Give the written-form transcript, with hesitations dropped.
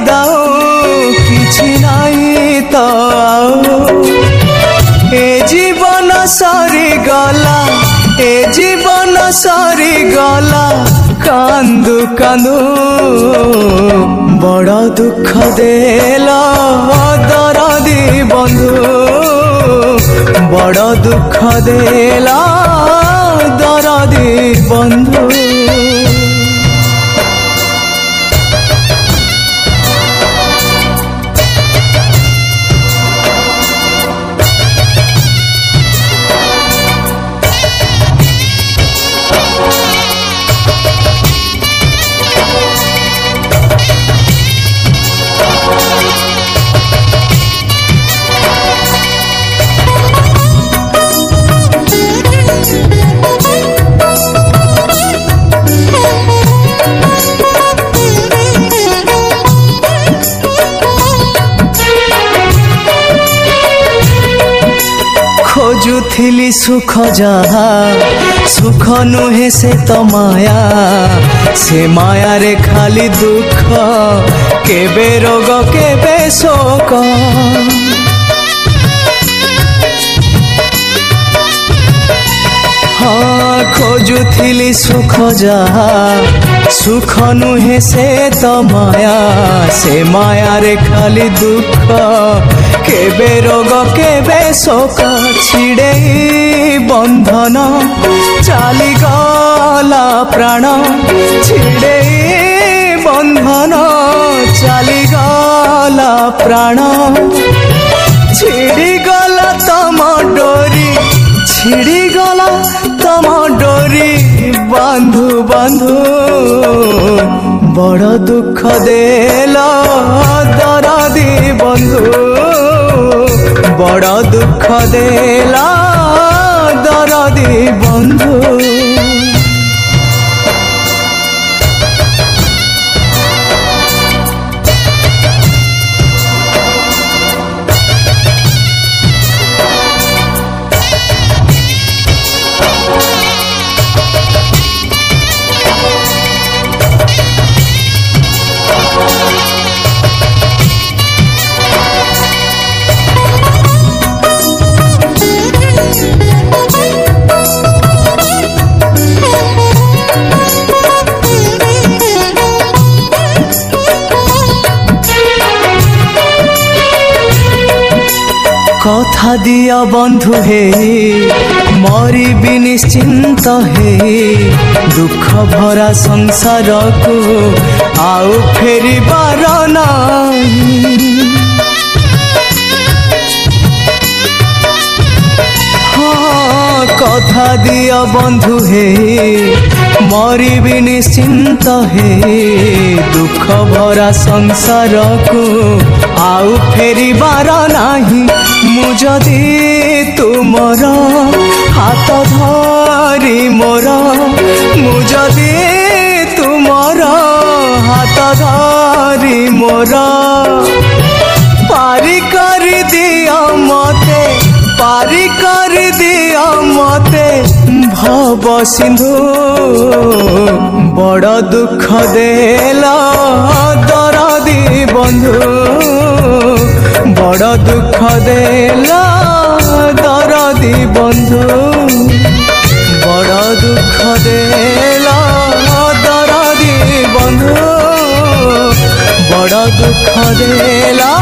दाओ किछि नाई तो ए जीवन सरी गला ए जीवन सरी गला कांदू कांदू बड़ दुख देला दरदी बंधु बड़ दुख देला दरदी बंधु। खोजुथिली सुख जहा सुख नुहे से तो माया से माया रे खाली दुख केबे रोग केबे शोक। हाँ खोजुथिली सुख जहा सुख नुहे से तो माया से माया रे खाली दुख केबे रोग केबे शोक। छिड़े बंधन चाली गला प्राण छिड़े बंधन चाली गला प्राण छिड़ी गला तम डोरी छिड़ी गला तम डोरी बांधु बांधु बड़ दुख देला दरदी बंधु बड़ दुख देला दरदी बंधु। कथा दिया बंधु हे मरी निश्चिंत हे दुख भरा संसार को आउ फेरी बार नहीं। हाँ कथा दिया बंधु हे मरी निश्चिंत हे दुख भरा संसार को आउ फेरी बार नहीं। मुझदी तुमर हाथ धरी मोर मुझदी तुमर हाथ धरी मोर पारी कर दिया मते पारी कर दिया मते भव सिंधु बड़ दुख देला दरदी बंधु बड़ दुख देला दरदी बंधु बड़ दुख देला दरदी बंधु बड़ दुख देला